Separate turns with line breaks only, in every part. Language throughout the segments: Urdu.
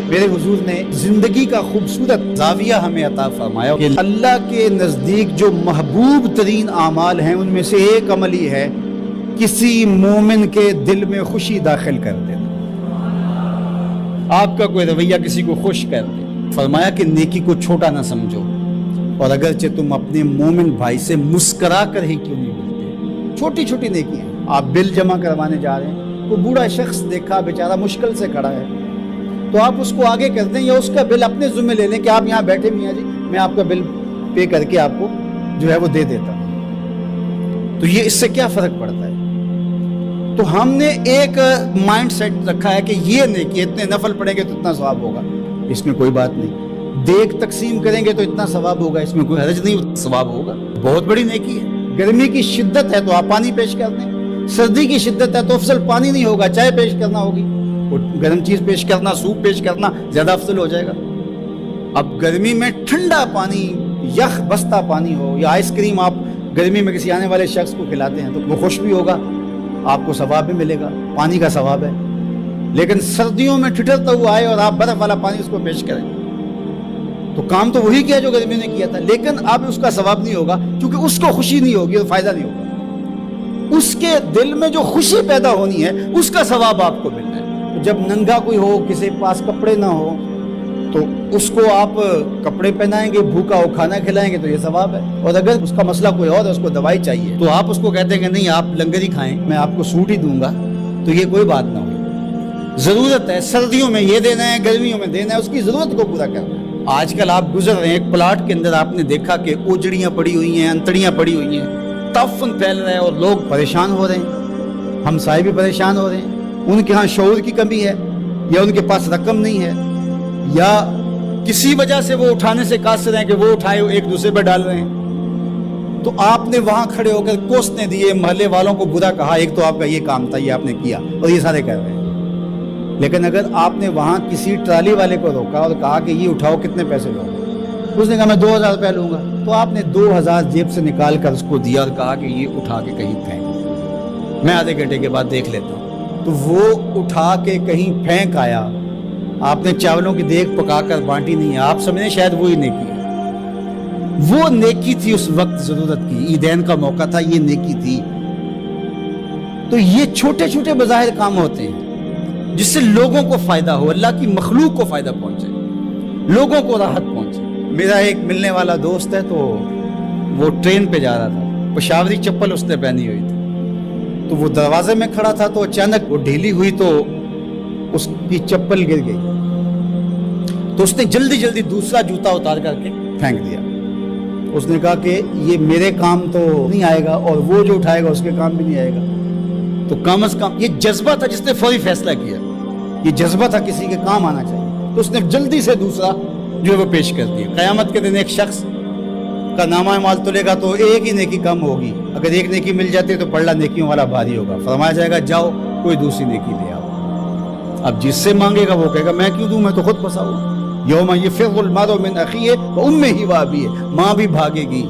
میرے حضور نے زندگی کا خوبصورت زاویہ ہمیں عطا فرمایا کہ اللہ کے نزدیک جو محبوب ترین اعمال ہیں ان میں سے ایک عمل ہی ہے کسی مومن کے دل میں خوشی داخل کر دینا. آپ کا کوئی رویہ کسی کو خوش کر دے. فرمایا کہ نیکی کو چھوٹا نہ سمجھو، اور اگرچہ تم اپنے مومن بھائی سے مسکرا کر ہی کیوں نہیں ملتے. چھوٹی چھوٹی نیکی ہیں. آپ بل جمع کروانے جا رہے ہیں، کوئی بوڑھا شخص دیکھا بیچارہ مشکل سے کھڑا ہے، تو آپ اس کو آگے کر دیں یا اس کا بل اپنے ذمہ لے لیں کہ آپ یہاں بیٹھے میاں جی، میں آپ کا بل پے کر کے آپ کو جو ہے وہ دے دیتا ہوں. تو یہ اس سے کیا فرق پڑتا ہے؟ تو ہم نے ایک مائنڈ سیٹ رکھا ہے کہ یہ نیکی اتنے نفل پڑھیں گے تو اتنا ثواب ہوگا، اس میں کوئی بات نہیں. دیگ تقسیم کریں گے تو اتنا ثواب ہوگا، اس میں کوئی حرج نہیں، ثواب ہوگا. بہت بڑی نیکی ہے. گرمی کی شدت ہے تو آپ پانی پیش کر دیں، سردی کی شدت ہے تو افضل پانی نہیں ہوگا، چائے پیش کرنا ہوگی، گرم چیز پیش کرنا، سوپ پیش کرنا زیادہ افضل ہو جائے گا. اب گرمی میں ٹھنڈا پانی، یخ بستہ پانی ہو یا آئس کریم آپ گرمی میں کسی آنے والے شخص کو کھلاتے ہیں تو وہ خوش بھی ہوگا، آپ کو ثواب بھی ملے گا، پانی کا ثواب ہے. لیکن سردیوں میں ٹھٹرتا ہوا آئے اور آپ برف والا پانی اس کو پیش کریں تو کام تو وہی کیا جو گرمیوں نے کیا تھا، لیکن اب اس کا ثواب نہیں ہوگا کیونکہ اس کو خوشی نہیں ہوگی اور فائدہ نہیں ہوگا. اس کے دل میں جو خوشی پیدا ہونی ہے اس کا ثواب آپ کو ملنا ہے. جب ننگا کوئی ہو، کسی پاس کپڑے نہ ہو، تو اس کو آپ کپڑے پہنائیں گے، بھوکا ہو کھانا کھلائیں گے تو یہ ثواب ہے. اور اگر اس کا مسئلہ کوئی اور ہے، اس کو دوائی چاہیے، تو آپ اس کو کہتے ہیں کہ نہیں آپ لنگر ہی کھائیں، میں آپ کو سوٹ ہی دوں گا، تو یہ کوئی بات نہ ہوئی. ضرورت ہے سردیوں میں یہ دینا ہے، گرمیوں میں دینا ہے، اس کی ضرورت کو پورا کرنا ہے. آج کل آپ گزر رہے ہیں ایک پلاٹ کے اندر، آپ نے دیکھا کہ اوجڑیاں پڑی ہوئی ہیں، انتڑیاں پڑی ہوئی ہیں، تعفن پھیل رہا ہے اور لوگ پریشان ہو رہے ہیں، ہمسائے بھی پریشان ہو رہے ہیں. ان کے ہاں شعور کی کمی ہے، یا ان کے پاس رقم نہیں ہے، یا کسی وجہ سے وہ اٹھانے سے قاصر ہیں کہ وہ اٹھائے ایک دوسرے پر ڈال رہے ہیں. تو آپ نے وہاں کھڑے ہو کر کوسنے دیے، محلے والوں کو برا کہا، ایک تو آپ کا یہ کام تھا، یہ آپ نے کیا اور یہ سارے کر رہے ہیں. لیکن اگر آپ نے وہاں کسی ٹرالی والے کو روکا اور کہا کہ یہ اٹھاؤ کتنے پیسے لو گے، اس نے کہا میں 2000 روپے لوں گا، تو آپ نے 2000 جیب سے نکال کر اس کو دیا اور کہا کہ یہ اٹھا کے کہیں پھینک، میں آدھے گھنٹے کے بعد دیکھ لیتا ہوں. تو وہ اٹھا کے کہیں پھینک آیا، آپ نے چاولوں کی دیگ پکا کر بانٹی نہیں ہے، آپ سمجھیں شاید وہی نیکی ہے. وہ نیکی تھی اس وقت ضرورت کی، عیدین کا موقع تھا، یہ نیکی تھی. تو یہ چھوٹے چھوٹے بظاہر کام ہوتے ہیں جس سے لوگوں کو فائدہ ہو، اللہ کی مخلوق کو فائدہ پہنچے، لوگوں کو راحت پہنچے. میرا ایک ملنے والا دوست ہے، تو وہ ٹرین پہ جا رہا تھا، پشاوری چپل اس نے پہنی ہوئی تھی، تو وہ دروازے میں کھڑا تھا، تو اچانک وہ ڈھیلی ہوئی تو اس کی چپل گر گئی. تو اس نے جلدی جلدی دوسرا جوتا اتار کر کے پھینک دیا. اس نے کہا کہ یہ میرے کام تو نہیں آئے گا اور وہ جو اٹھائے گا اس کے کام بھی نہیں آئے گا. تو کم از کم یہ جذبہ تھا جس نے فوری فیصلہ کیا، یہ جذبہ تھا کسی کے کام آنا چاہیے، تو اس نے جلدی سے دوسرا جو ہے وہ پیش کر دیا. قیامت کے دن ایک شخص کا نامہ اعمال تلے گا تو ایک ہی نیکی کم ہوگی، اگر ایک نیکی مل جاتی ہے تو پلڑا نیکیوں والا بھاری ہوگا. فرمایا جائے گا جاؤ کوئی دوسری نیکی لے آؤ. اب جس سے مانگے گا وہ کہے گا میں کیوں دوں، میں تو خود پھنسا ہوں. یوم یفر المرء من اخیہ وامہ وابیہ، ماں بھی بھاگے گی،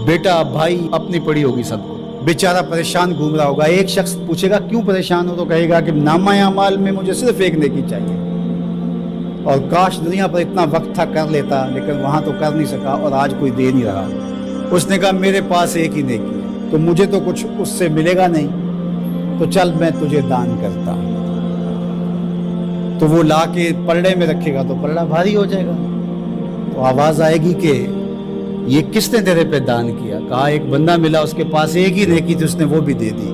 بیٹا بھائی اپنی پڑی ہوگی، سب کو بیچارہ پریشان گھوم رہا ہوگا. ایک شخص پوچھے گا کیوں پریشان ہو، تو کہے گا کہ نامہ اعمال میں مجھے صرف ایک نیکی چاہیے، اور کاش دنیا پر اتنا وقت تھا کر لیتا، لیکن وہاں تو کر نہیں سکا اور آج کوئی دے نہیں رہا. اس نے کہا میرے پاس ایک ہی نیکی ہے، تو مجھے تو کچھ اس سے ملے گا نہیں، تو چل میں تجھے دان کرتا ہوں. تو وہ لا کے پلڑے میں رکھے گا تو پلڑا بھاری ہو جائے گا. تو آواز آئے گی کہ یہ کس نے تیرے پہ دان کیا؟ کہا ایک بندہ ملا، اس کے پاس ایک ہی نیکی تھی، اس نے وہ بھی دے دی.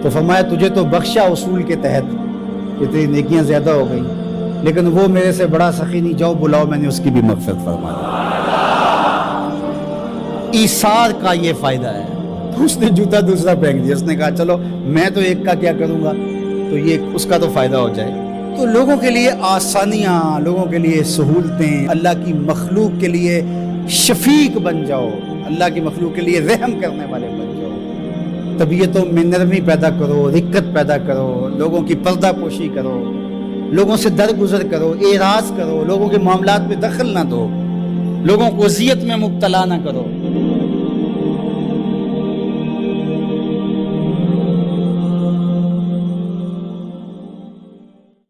تو فرمایا تجھے تو بخشا اصول کے تحت کہ تیری نیکیاں زیادہ ہو گئی، لیکن وہ میرے سے بڑا سخی نہیں، جاؤ بلاؤ، میں نے اس کی بھی مغفرت فرما دی. ایثار کا یہ فائدہ ہے. تو اس نے جوتا دوسرا پھینک دیا، اس نے کہا چلو میں تو ایک کا کیا کروں گا، تو یہ اس کا تو فائدہ ہو جائے. تو لوگوں کے لیے آسانیاں، لوگوں کے لیے سہولتیں، اللہ کی مخلوق کے لیے شفیق بن جاؤ، اللہ کی مخلوق کے لیے رحم کرنے والے بن جاؤ. طبیعتوں میں نرمی پیدا کرو، رقت پیدا کرو، لوگوں کی پردہ پوشی کرو، لوگوں سے درگزر کرو، اعراض کرو، لوگوں کے معاملات میں دخل نہ دو، لوگوں کو اذیت میں مبتلا نہ کرو.